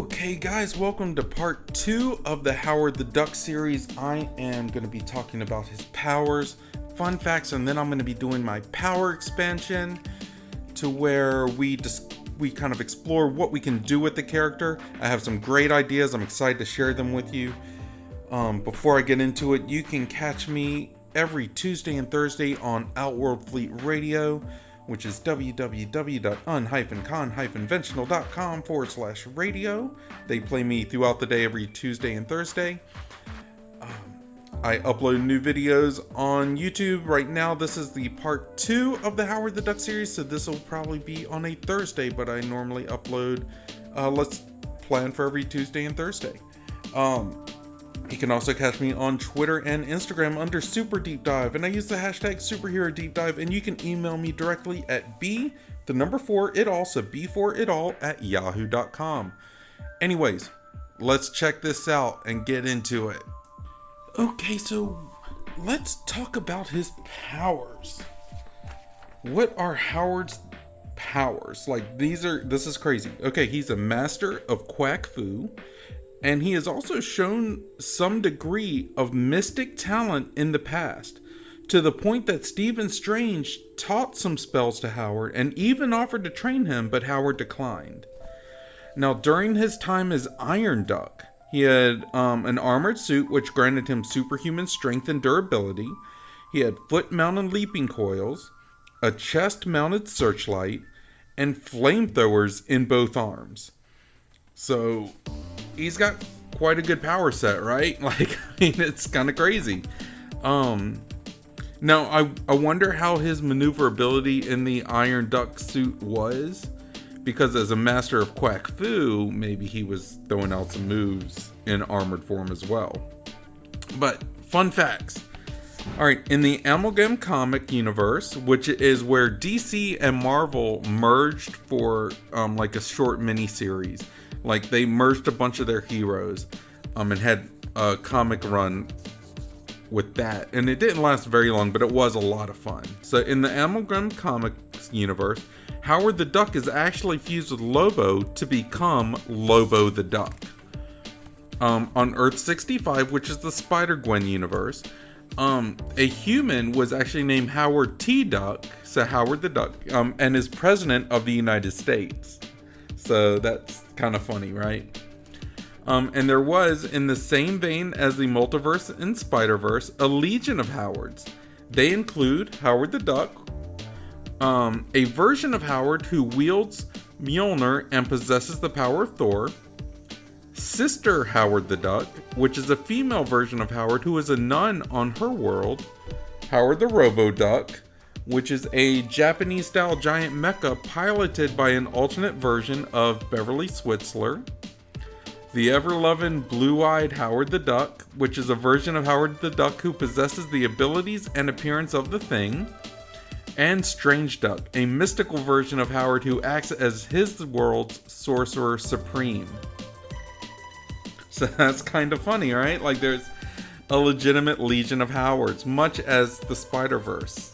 Okay guys, welcome to part 2 of the Howard the Duck series. I am going to be talking about his powers, fun facts, and then I'm going to be doing my power expansion to where we kind of explore what we can do with the character. I have some great ideas. I'm excited to share them with you. Before I get into it, you can catch me every Tuesday and Thursday on Outworld Fleet Radio, which is www.un-conventional.com/radio. They play me throughout the day every Tuesday and Thursday. I upload new videos on YouTube. Right now, this is the part 2 of the Howard the Duck series, so this will probably be on a Thursday, but I normally upload, let's plan for every Tuesday and Thursday. You can also catch me on Twitter and Instagram under superherodeepdive, and I use the hashtag superherodeepdive, and you can email me directly at b4itall, so b4itall at yahoo.com. Anyways, let's check this out and get into it. Okay, so let's talk about his powers. What are Howard's powers? This is crazy. Okay, he's a master of quack fu. And he has also shown some degree of mystic talent in the past, to the point that Stephen Strange taught some spells to Howard and even offered to train him, but Howard declined. Now, during his time as Iron Duck, he had an armored suit which granted him superhuman strength and durability. He had foot-mounted leaping coils, a chest-mounted searchlight, and flamethrowers in both arms. So he's got quite a good power set, right? It's kind of crazy. Now, I wonder how his maneuverability in the Iron Duck suit was, because as a master of quack fu, maybe he was throwing out some moves in armored form as well. But fun facts. All right, in the Amalgam comic universe, which is where DC and Marvel merged for like a short mini series. Like, they merged a bunch of their heroes and had a comic run with that. And it didn't last very long, but it was a lot of fun. So in the Amalgam Comics universe, Howard the Duck is actually fused with Lobo to become Lobo the Duck. On Earth 65, which is the Spider-Gwen universe, a human was actually named Howard T. Duck, so Howard the Duck, and is president of the United States. So that's kind of funny, right? And there was, in the same vein as the Multiverse and Spider-Verse, a legion of Howards. They include Howard the Duck, a version of Howard who wields Mjolnir and possesses the power of Thor, Sister Howard the Duck, which is a female version of Howard who is a nun on her world, Howard the Robo-Duck, which is a Japanese-style giant mecha piloted by an alternate version of Beverly Switzler. The ever-loving blue-eyed Howard the Duck, which is a version of Howard the Duck who possesses the abilities and appearance of the Thing. And Strange Duck, a mystical version of Howard who acts as his world's sorcerer supreme. So that's kind of funny, right? Like, there's a legitimate legion of Howards, much as the Spider-Verse.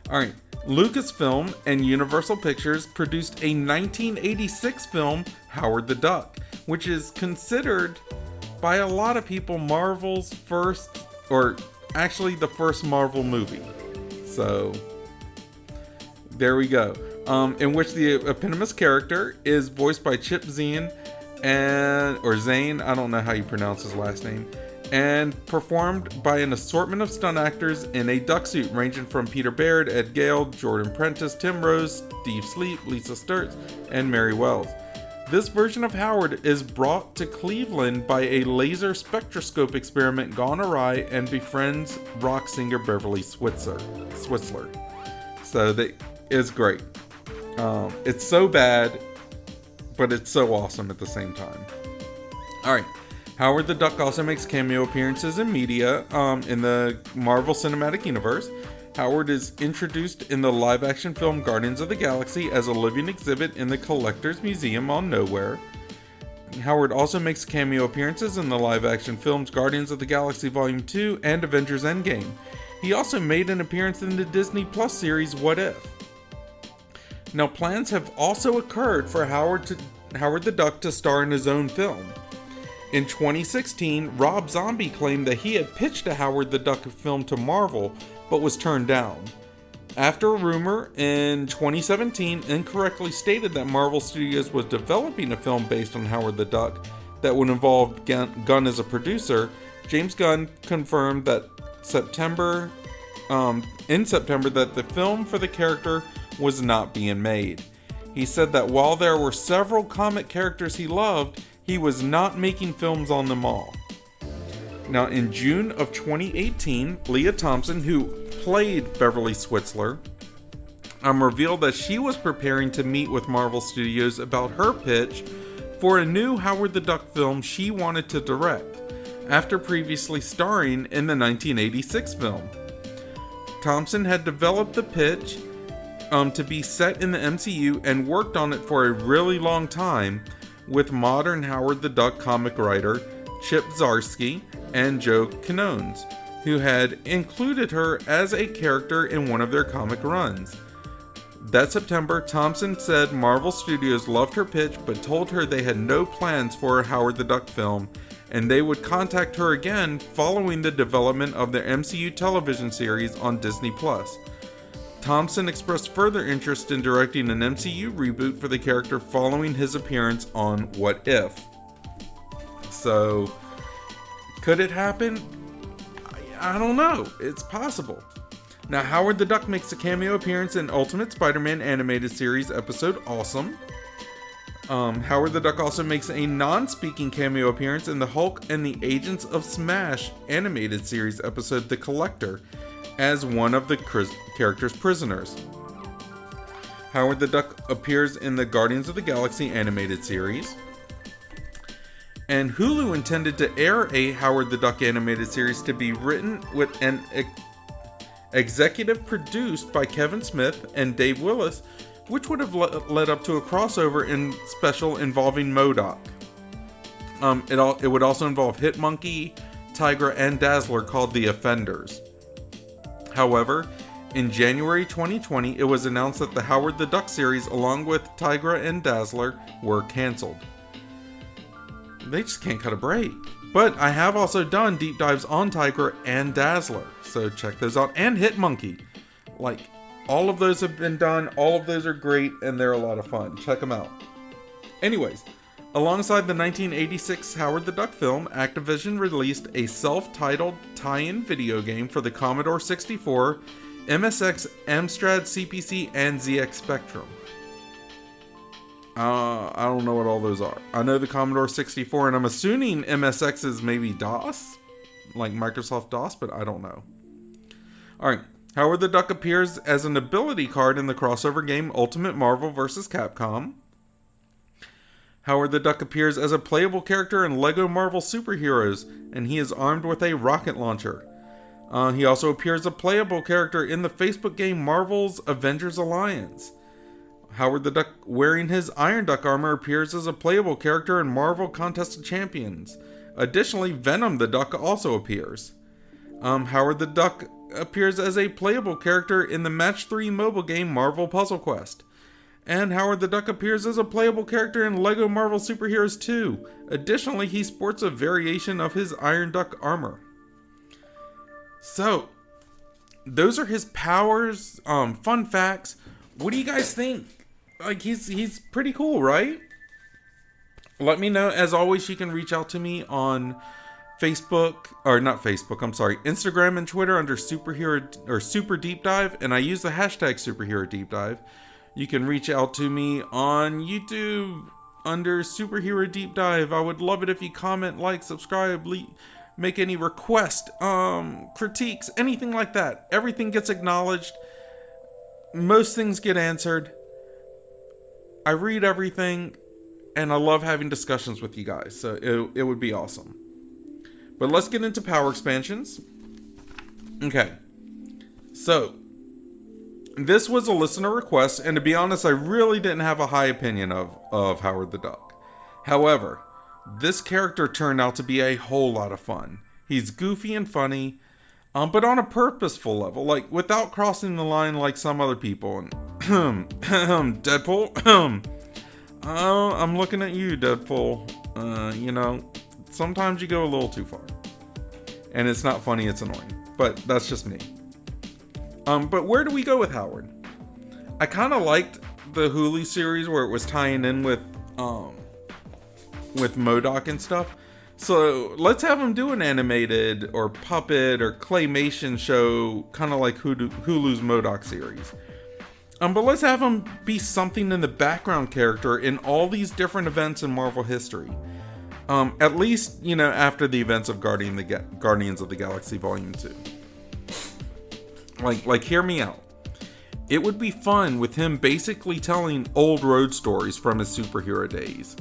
Alright, Lucasfilm and Universal Pictures produced a 1986 film, Howard the Duck, which is considered by a lot of people Marvel's first, or actually the first Marvel movie. So, there we go. In which the eponymous character is voiced by Chip Zien, or Zane, I don't know how you pronounce his last name, and performed by an assortment of stunt actors in a duck suit, ranging from Peter Baird, Ed Gale, Jordan Prentice, Tim Rose, Steve Sleep, Lisa Sturz, and Mary Wells. This version of Howard is brought to Cleveland by a laser spectroscope experiment gone awry and befriends rock singer Beverly Switzler. So that is great. It's so bad, but it's so awesome at the same time. Alright. Howard the Duck also makes cameo appearances in media in the Marvel Cinematic Universe. Howard is introduced in the live-action film Guardians of the Galaxy as a living exhibit in the Collector's Museum on Nowhere. Howard also makes cameo appearances in the live-action films Guardians of the Galaxy Volume 2 and Avengers Endgame. He also made an appearance in the Disney Plus series What If? Now, plans have also occurred for Howard to Howard the Duck to star in his own film. In 2016, Rob Zombie claimed that he had pitched a Howard the Duck film to Marvel, but was turned down. After a rumor in 2017 incorrectly stated that Marvel Studios was developing a film based on Howard the Duck that would involve Gunn as a producer, James Gunn confirmed that in September that the film for the character was not being made. He said that while there were several comic characters he loved, he was not making films on them all. Now, in June of 2018, Leah Thompson, who played Beverly Switzler, revealed that she was preparing to meet with Marvel Studios about her pitch for a new Howard the Duck film she wanted to direct, after previously starring in the 1986 film. Thompson had developed the pitch to be set in the MCU and worked on it for a really long time with modern Howard the Duck comic writer Chip Zdarsky and Joe Quinones, who had included her as a character in one of their comic runs. That September, Thompson said Marvel Studios loved her pitch but told her they had no plans for a Howard the Duck film, and they would contact her again following the development of their MCU television series on Disney+. Thompson expressed further interest in directing an MCU reboot for the character following his appearance on What If. So, could it happen? I don't know. It's possible. Now, Howard the Duck makes a cameo appearance in Ultimate Spider-Man animated series episode Awesome. Howard the Duck also makes a non-speaking cameo appearance in the Hulk and the Agents of Smash animated series episode The Collector as one of the character's prisoners. Howard the Duck appears in the Guardians of the Galaxy animated series. And Hulu intended to air a Howard the Duck animated series to be written with an executive produced by Kevin Smith and Dave Willis, which would have led up to a crossover in special involving MODOK. It would also involve Hitmonkey, Tigra, and Dazzler called The Offenders. However, in January 2020, it was announced that the Howard the Duck series, along with Tigra and Dazzler, were canceled. They just can't cut a break. But I have also done deep dives on Tigra and Dazzler, so check those out. And Hitmonkey. Like, all of those have been done, all of those are great, and they're a lot of fun. Check them out. Anyways, alongside the 1986 Howard the Duck film, Activision released a self-titled tie-in video game for the Commodore 64, MSX, Amstrad CPC, and ZX Spectrum. I don't know what all those are. I know the Commodore 64, and I'm assuming MSX is maybe DOS? Like Microsoft DOS, but I don't know. Alright, Howard the Duck appears as an ability card in the crossover game Ultimate Marvel vs. Capcom. Howard the Duck appears as a playable character in LEGO Marvel Superheroes, and he is armed with a rocket launcher. He also appears as a playable character in the Facebook game Marvel's Avengers Alliance. Howard the Duck, wearing his Iron Duck armor, appears as a playable character in Marvel Contest of Champions. Additionally, Venom the Duck also appears. Howard the Duck appears as a playable character in the Match 3 mobile game Marvel Puzzle Quest. And Howard the Duck appears as a playable character in LEGO Marvel Superheroes 2. Additionally, he sports a variation of his Iron Duck armor. So, those are his powers, fun facts. What do you guys think? Like, he's pretty cool, right? Let me know. As always, you can reach out to me on Instagram and Twitter under superhero or super deep dive, and I use the hashtag superhero deep dive. You can reach out to me on YouTube under superhero deep dive. I would love it if you comment, like, subscribe, make any request, critiques, anything like that. Everything gets acknowledged. Most things get answered. I read everything, and I love having discussions with you guys, so it would be awesome. But let's get into power expansions. Okay, so this was a listener request, and to be honest, I really didn't have a high opinion of Howard the Duck. However, this character turned out to be a whole lot of fun. He's goofy and funny, but on a purposeful level, like without crossing the line like some other people. And Deadpool. I'm looking at you, Deadpool. You know, sometimes you go a little too far. And it's not funny, it's annoying. But that's just me. But where do we go with Howard? I kind of liked the Hulu series where it was tying in with MODOK and stuff. So let's have him do an animated or puppet or claymation show, kind of like Hulu's MODOK series. But let's have him be something in the background character in all these different events in Marvel history. At least, you know, after the events of Guardians of the Galaxy Volume 2. Like, hear me out. It would be fun with him basically telling old road stories from his superhero days.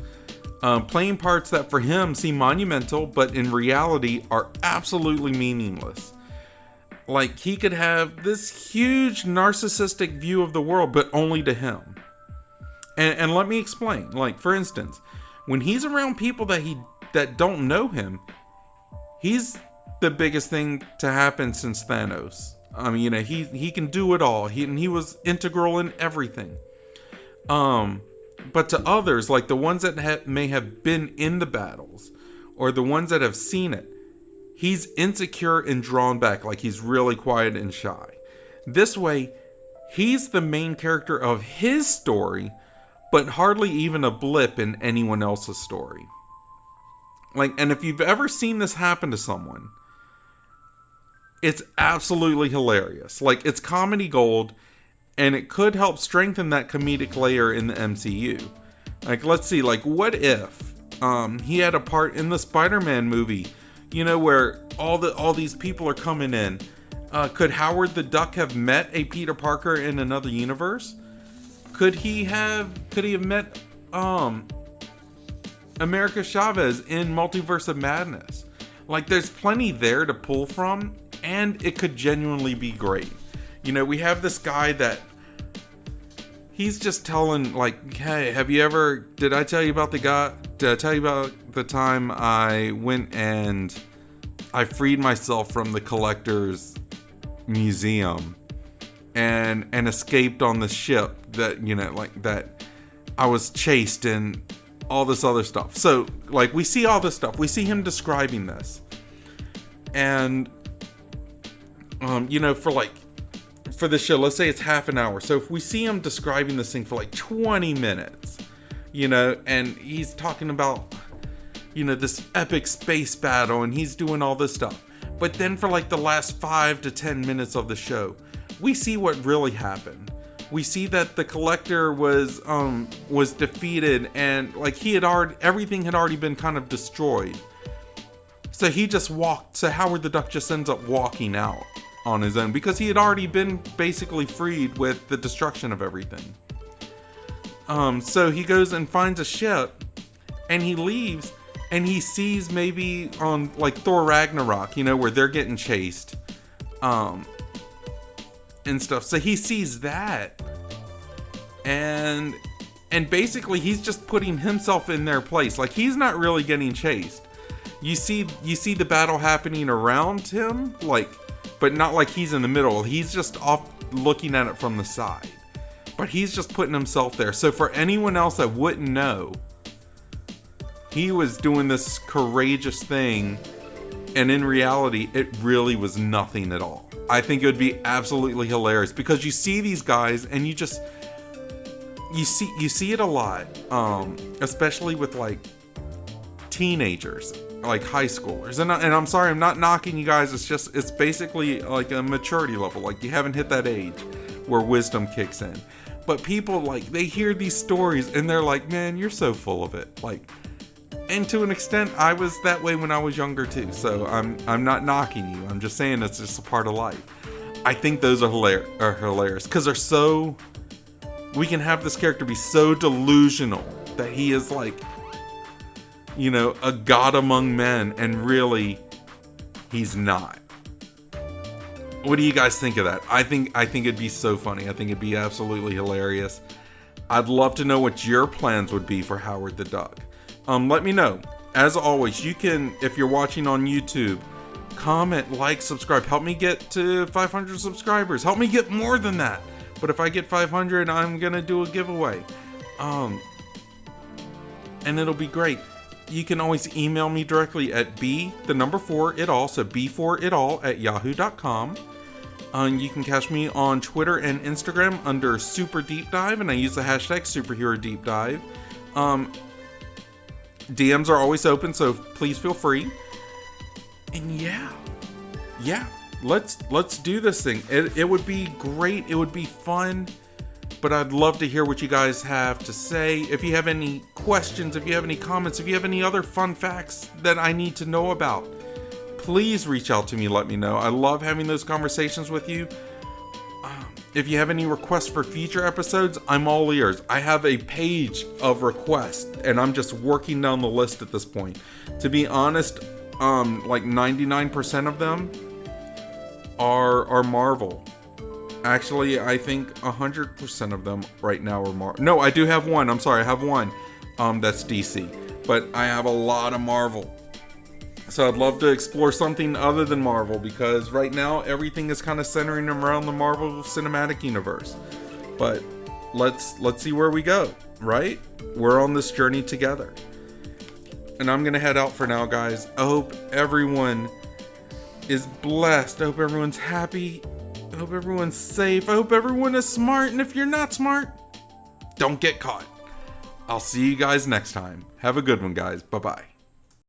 Playing parts that for him seem monumental, but in reality are absolutely meaningless. Like, he could have this huge narcissistic view of the world, but only to him. And let me explain. Like, for instance, when he's around people that don't know him, he's the biggest thing to happen since Thanos. I mean, you know, he can do it all. He was integral in everything. But to others, like the ones that may have been in the battles, or the ones that have seen it, he's insecure and drawn back, like he's really quiet and shy. This way, he's the main character of his story, but hardly even a blip in anyone else's story. Like, and if you've ever seen this happen to someone, it's absolutely hilarious. Like, it's comedy gold, and it could help strengthen that comedic layer in the MCU. Like, let's see, like, what if he had a part in the Spider-Man movie, you know, where all these people are coming in. Could Howard the Duck have met a Peter Parker in another universe? Could he have met America Chavez in Multiverse of Madness? Like, there's plenty there to pull from, and it could genuinely be great. You know, we have this guy that he's just telling, like, hey, did I tell you about the time I went and I freed myself from the Collector's Museum and escaped on the ship that, you know, like, that I was chased and all this other stuff. So, like, we see all this stuff. We see him describing this. And, you know, for the show, let's say it's half an hour. So if we see him describing this thing for like 20 minutes, you know, and he's talking about, you know, this epic space battle and he's doing all this stuff. But then for like the last 5 to 10 minutes of the show, we see what really happened. We see that the Collector was defeated and like everything had already been kind of destroyed. So Howard the Duck just ends up walking out on his own because he had already been basically freed with the destruction of everything. So he goes and finds a ship and he leaves and he sees maybe on like Thor Ragnarok, you know, where they're getting chased and stuff. So he sees that and basically he's just putting himself in their place. Like, he's not really getting chased. You see the battle happening around him, like, but not like he's in the middle. He's just off looking at it from the side. But he's just putting himself there. So for anyone else that wouldn't know, he was doing this courageous thing, and in reality, it really was nothing at all. I think it would be absolutely hilarious because you see these guys and you see it a lot, especially with like teenagers, like high schoolers. And I'm sorry, I'm not knocking you guys. It's basically like a maturity level. Like, you haven't hit that age where wisdom kicks in. But people, like, they hear these stories and they're like, man, you're so full of it. Like, and to an extent, I was that way when I was younger too. So I'm not knocking you. I'm just saying it's just a part of life. I think those are hilarious because we can have this character be so delusional that he is like, you know, a god among men, and really, he's not. What do you guys think of that? I think it'd be so funny. I think it'd be absolutely hilarious. I'd love to know what your plans would be for Howard the Duck. Let me know. As always, you can, if you're watching on YouTube, comment, like, subscribe. Help me get to 500 subscribers. Help me get more than that. But if I get 500, I'm gonna do a giveaway. and it'll be great. You can always email me directly at b4itall, so b4itall at yahoo.com. You can catch me on Twitter and Instagram under superdeepdive, and I use the hashtag superherodeepdive. DMs are always open, so please feel free. And yeah, let's do this thing. It would be great. It would be fun. But I'd love to hear what you guys have to say. If you have any questions, if you have any comments, if you have any other fun facts that I need to know about, please reach out to me, let me know. I love having those conversations with you. If you have any requests for future episodes, I'm all ears. I have a page of requests, and I'm just working down the list at this point. To be honest, like 99% of them are Marvel. Actually, I think 100% of them right now are Marvel. No, I do have one. I'm sorry, I have one. That's DC. But I have a lot of Marvel. So I'd love to explore something other than Marvel, because right now everything is kind of centering around the Marvel Cinematic Universe. But let's see where we go, right? We're on this journey together. And I'm going to head out for now, guys. I hope everyone is blessed. I hope everyone's happy. I hope everyone's safe. I hope everyone is smart. And if you're not smart, don't get caught. I'll see you guys next time. Have a good one, guys. Bye-bye.